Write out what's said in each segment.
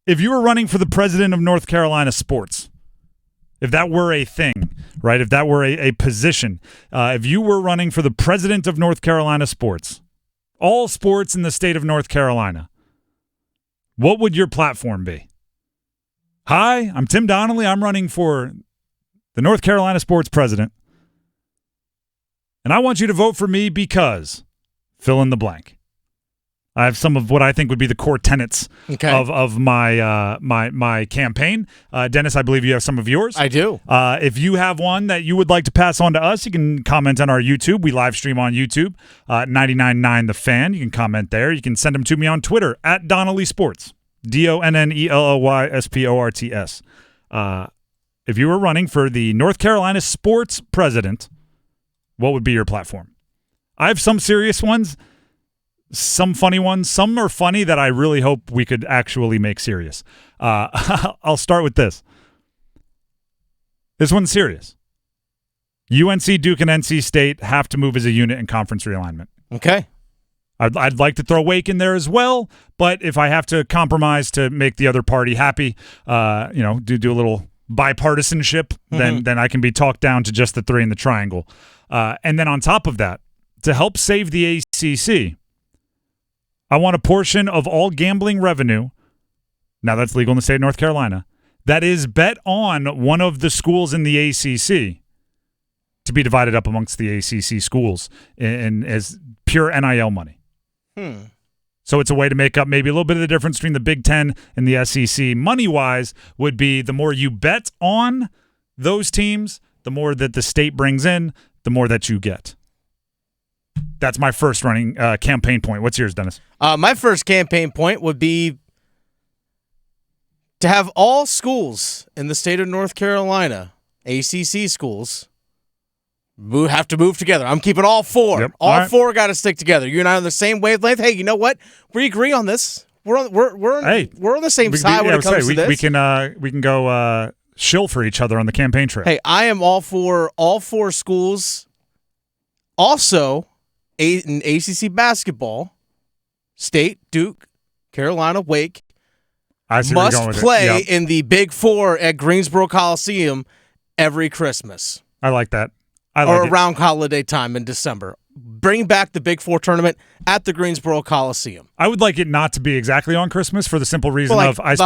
if you were running for the president of North Carolina sports, if that were a thing, right? If that were a position, if you were running for the president of North Carolina sports, all sports in the state of North Carolina, what would your platform be? Hi, I'm Tim Donnelly. I'm running for the North Carolina sports president. And I want you to vote for me because fill in the blank. I have some of what I think would be the core tenets of my my campaign. Dennis, I believe you have some of yours. I do. If you have one that you would like to pass on to us, you can comment on our YouTube. We live stream on YouTube, 99.9 The Fan. You can comment there. You can send them to me on Twitter, at Donnelly Sports, DONNELLYSPORTS. If you were running for the North Carolina sports president, what would be your platform? I have some serious ones. Some funny ones. Some are funny that I really hope we could actually make serious. I'll start with this. This one's serious. UNC, Duke, and NC State have to move as a unit in conference realignment. Okay. I'd like to throw Wake in there as well, but if I have to compromise to make the other party happy, do a little bipartisanship, then I can be talked down to just the three in the triangle. And then on top of that, to help save the ACC, I want a portion of all gambling revenue, now that's legal in the state of North Carolina, that is bet on one of the schools in the ACC to be divided up amongst the ACC schools in as pure NIL money. So it's a way to make up maybe a little bit of the difference between the Big Ten and the SEC. Money-wise would be the more you bet on those teams, the more that the state brings in, the more that you get. That's my first running campaign point. What's yours, Dennis? My first campaign point would be to have all schools in the state of North Carolina, ACC schools, have to move together. I'm keeping all four. Yep. All right. Four got to stick together. You and I are on the same wavelength. Hey, you know what? We agree on this. We're on the same side when it comes to this. We can go shill for each other on the campaign trail. Hey, I am all for all four schools. Also, in ACC basketball, State, Duke, Carolina, Wake must play in the Big Four at Greensboro Coliseum every Christmas. I like that. Around holiday time in December. Bring back the Big Four tournament at the Greensboro Coliseum. I would like it not to be exactly on Christmas for the simple reason of I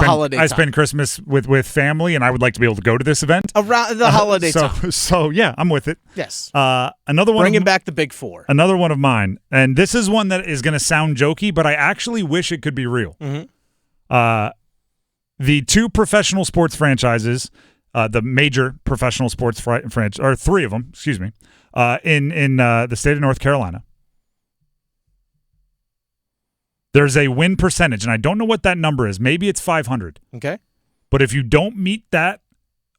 spend Christmas with family, and I would like to be able to go to this event around the holiday time. So yeah, I'm with it. Yes. Another one. Bringing back the Big Four. Another one of mine, and this is one that is going to sound jokey, but I actually wish it could be real. The two professional sports franchises, the major professional sports franchise, or three of them, excuse me. In the state of North Carolina, there's a win percentage, and I don't know what that number is. Maybe it's 500. Okay. But if you don't meet that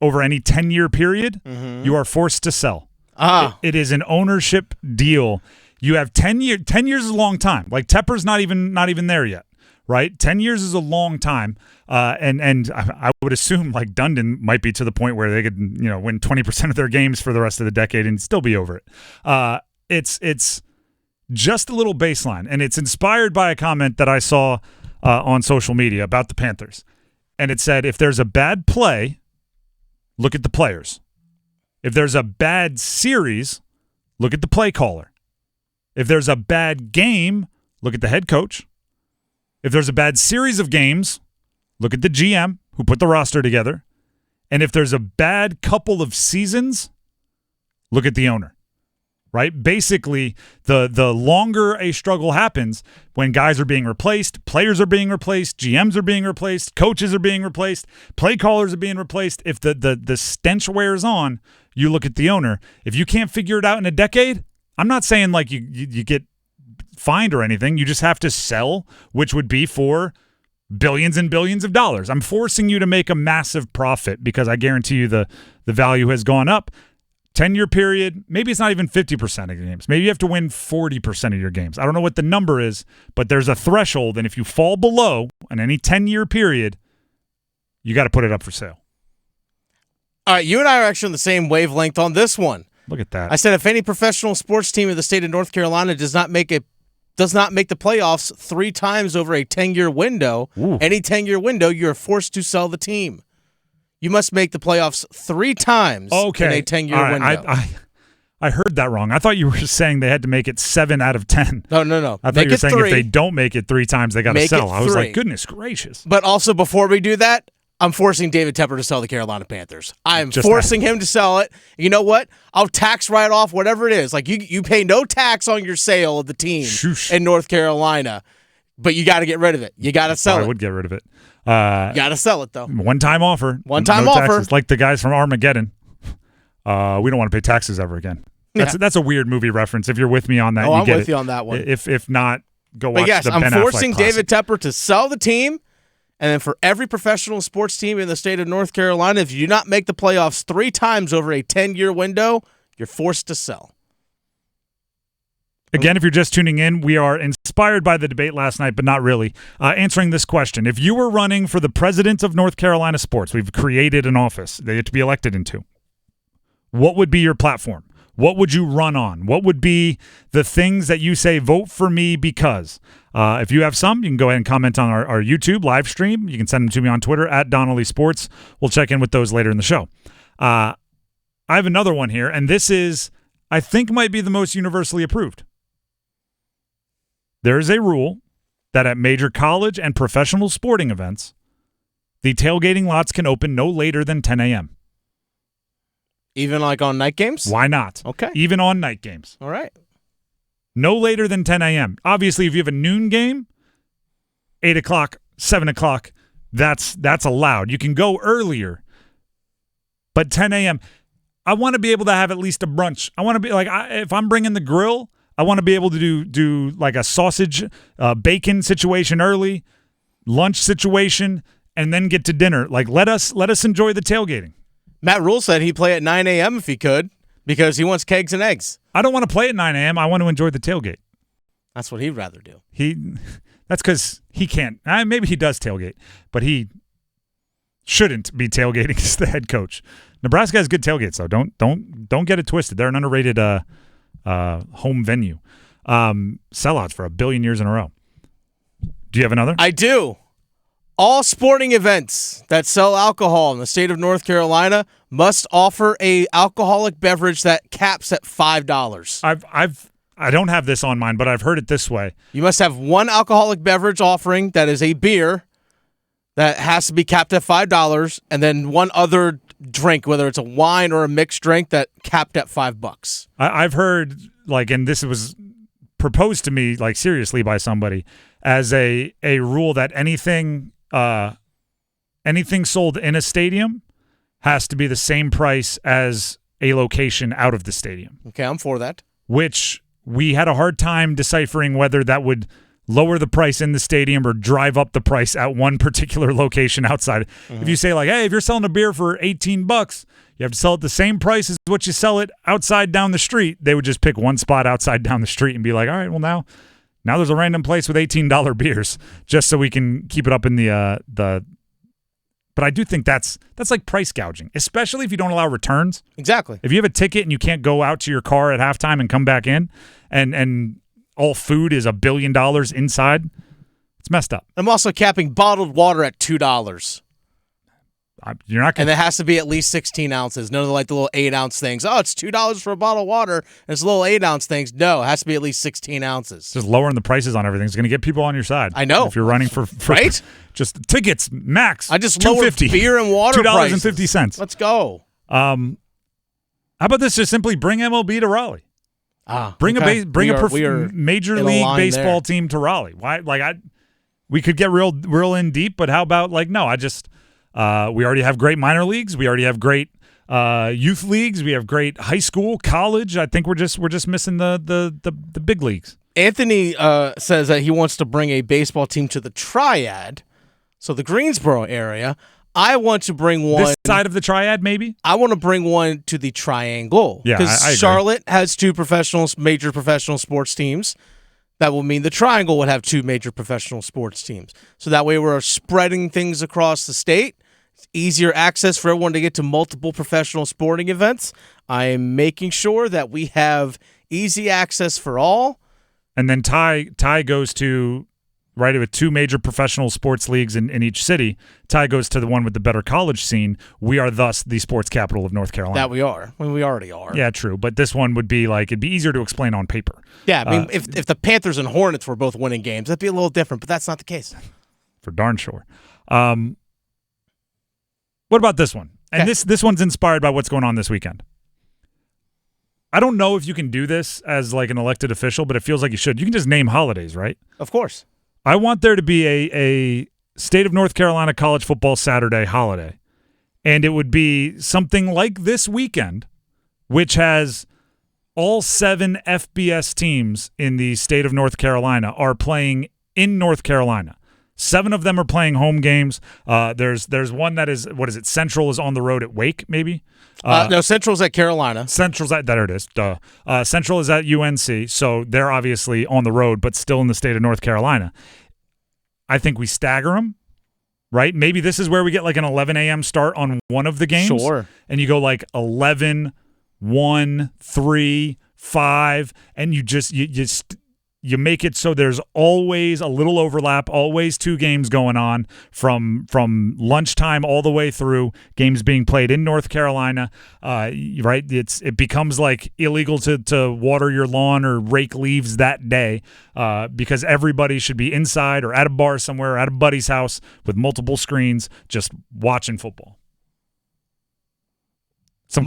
over any 10-year period, you are forced to sell. It is an ownership deal. You have 10 years. 10 years is a long time. Like Tepper's not even there yet, right? 10 years is a long time. And I would assume like Dundon might be to the point where they could, win 20% of their games for the rest of the decade and still be over it. It's just a little baseline, and it's inspired by a comment that I saw on social media about the Panthers. And it said, if there's a bad play, look at the players. If there's a bad series, look at the play caller. If there's a bad game, look at the head coach. If there's a bad series of games, look at the GM who put the roster together. And if there's a bad couple of seasons, look at the owner, right? Basically, the longer a struggle happens, when guys are being replaced, players are being replaced, GMs are being replaced, coaches are being replaced, play callers are being replaced. If the stench wears on, you look at the owner. If you can't figure it out in a decade, I'm not saying like you get fined or anything. You just have to sell, which would be for billions and billions of dollars. I'm forcing you to make a massive profit because I guarantee you the value has gone up. 10-year period, maybe it's not even 50% of your games. Maybe you have to win 40% of your games. I don't know what the number is, but there's a threshold, and if you fall below in any 10-year period, you got to put it up for sale. All right, you and I are actually on the same wavelength on this one. Look at that. I said if any professional sports team in the state of North Carolina does not make a does not make the playoffs 3 times over a 10-year window, any 10-year window, you're forced to sell the team. You must make the playoffs 3 times in a 10-year window. I heard that wrong. I thought you were saying they had to make it 7 out of 10. No. I thought you were saying 3. If they don't make it 3 times, they got to sell. I was like, goodness gracious. But also, before we do that, I'm forcing David Tepper to sell the Carolina Panthers. I'm forcing him to sell it. You know what? I'll tax write off whatever it is. Like you pay no tax on your sale of the team in North Carolina, but you got to get rid of it. You got to sell it. I would get rid of it. You got to sell it though. One-time offer. One-time offer. Taxes, like the guys from Armageddon. We don't want to pay taxes ever again. That's a weird movie reference. If you're with me on that, I'm with you on that one. If not, go watch the Ben Affleck I'm forcing classic. David Tepper to sell the team. And then for every professional sports team in the state of North Carolina, if you do not make the playoffs 3 times over a 10-year window, you're forced to sell. Again, if you're just tuning in, we are inspired by the debate last night, but not really. Answering this question, if you were running for the president of North Carolina sports, we've created an office that you have to be elected into. What would be your platform? What would you run on? What would be the things that you say, vote for me because? If you have some, you can go ahead and comment on our YouTube live stream. You can send them to me on Twitter at Donnelly Sports. We'll check in with those later in the show. I have another one here, and this is, I think, might be the most universally approved. There is a rule that at major college and professional sporting events, the tailgating lots can open no later than 10 a.m. Even like on night games? Why not? Okay. Even on night games. All right. No later than 10 a.m. Obviously, if you have a noon game, 8 o'clock, 7 o'clock, that's allowed. You can go earlier. But 10 a.m., I want to be able to have at least a brunch. I want to be like, if I'm bringing the grill, I want to be able to do like a sausage, bacon situation early, lunch situation, and then get to dinner. Like, let us enjoy the tailgating. Matt Rule said he'd play at 9 a.m. if he could because he wants kegs and eggs. I don't want to play at 9 a.m. I want to enjoy the tailgate. That's what he'd rather do. That's because he can't. Maybe he does tailgate, but he shouldn't be tailgating as the head coach. Nebraska has good tailgates, though. Don't get it twisted. They're an underrated home venue. Sellouts for 1 billion years in a row. Do you have another? I do. All sporting events that sell alcohol in the state of North Carolina must offer a alcoholic beverage that caps at $5. I don't have this on mine, but I've heard it this way. You must have one alcoholic beverage offering that is a beer that has to be capped at $5, and then one other drink, whether it's a wine or a mixed drink, that capped at $5. I've heard, like, and this was proposed to me, like, seriously by somebody, as a rule that anything sold in a stadium has to be the same price as a location out of the stadium. Okay, I'm for that. Which we had a hard time deciphering whether that would lower the price in the stadium or drive up the price at one particular location outside. Mm-hmm. If you say, like, hey, if you're selling a beer for $18, you have to sell it the same price as what you sell it outside down the street, they would just pick one spot outside down the street and be like, all right, well, now there's a random place with $18 beers just so we can keep it up in the but I do think that's like price gouging, especially if you don't allow returns. Exactly. If you have a ticket and you can't go out to your car at halftime and come back in and all food is $1 billion inside, it's messed up. I'm also capping bottled water at $2. You're not gonna, and it has to be at least 16 ounces. None of the little 8-ounce things. Oh, it's $2 for a bottle of water. And it's little 8-ounce things. No, it has to be at least 16 ounces. Just lowering the prices on everything is going to get people on your side. I know. If you're running for right? Just tickets, max. I just lowered beer and water prices. $2.50. Let's go. How about this? Just simply bring MLB to Raleigh. Bring a major league baseball team to Raleigh. Why? We could get real in deep, but how about we already have great minor leagues. We already have great youth leagues. We have great high school, college. I think we're just missing the big leagues. Anthony says that he wants to bring a baseball team to the Triad, so the Greensboro area. I want to bring one this side of the Triad, maybe. I want to bring one to the Triangle. Yeah, because Charlotte has 2 major professional sports teams. That will mean the Triangle would have 2 major professional sports teams. So that way we're spreading things across the state. It's easier access for everyone to get to multiple professional sporting events. I am making sure that we have easy access for all. and then Ty goes to right with 2 major professional sports leagues in each city. Ty goes to the one with the better college scene. We are thus the sports capital of North Carolina. That we are. I mean, we already are. Yeah, true. But this one would be like, it'd be easier to explain on paper. Yeah, I mean, if the Panthers and Hornets were both winning games, that'd be a little different, but that's not the case. For darn sure. What about this one? And this one's inspired by what's going on this weekend. I don't know if you can do this as like an elected official, but it feels like you should. You can just name holidays, right? Of course. I want there to be a state of North Carolina college football Saturday holiday. And it would be something like this weekend, which has all 7 FBS teams in the state of North Carolina are playing in North Carolina. 7 of them are playing home games. There's one that is, what is it? Central is on the road at Wake, maybe? No, Central's at Carolina. There it is. Duh. Central is at UNC, so they're obviously on the road, but still in the state of North Carolina. I think we stagger them, right? Maybe this is where we get like an 11 a.m. start on one of the games. Sure. And you go like 11, 1, 3, 5, and you make it so there's always a little overlap, always 2 games going on from lunchtime all the way through, games being played in North Carolina, right? It becomes like illegal to water your lawn or rake leaves that day because everybody should be inside or at a bar somewhere or at a buddy's house with multiple screens just watching football. Some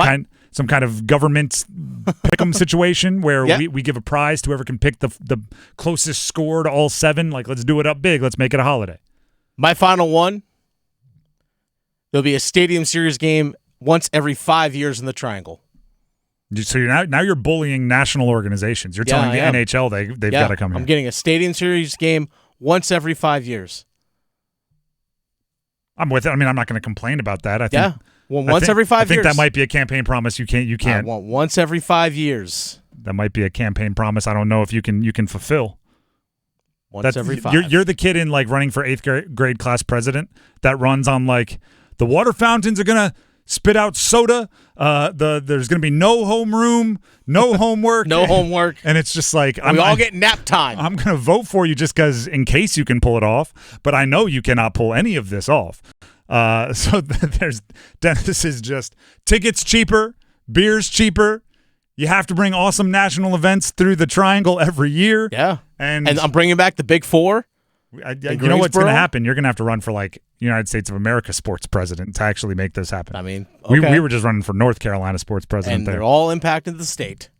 kind of government pick'em situation where we give a prize to whoever can pick the closest score to all 7. Like, let's do it up big. Let's make it a holiday. My final one, there'll be a Stadium Series game once every 5 years in the Triangle. So you're bullying national organizations. You're telling the NHL they've got to come here. I'm getting a Stadium Series game once every 5 years. I'm with it. I mean, I'm not going to complain about that. I think. Well, once every 5 years. I think that might be a campaign promise. You can't. I want once every 5 years. That might be a campaign promise. I don't know if you can fulfill. Once every 5. You're the kid in like running for 8th grade class president that runs on like the water fountains are gonna spit out soda. There's gonna be no homeroom, no homework, no homework, and it's just like we all get nap time. I'm gonna vote for you just because in case you can pull it off, but I know you cannot pull any of this off. So there's Dennis is just tickets cheaper, beers cheaper. You have to bring awesome national events through the Triangle every year. Yeah, and I'm bringing back the Big 4. You know what's going to happen? You're going to have to run for like United States of America sports president to actually make this happen. I mean, okay. we were just running for North Carolina sports president, and they're all impacting the state.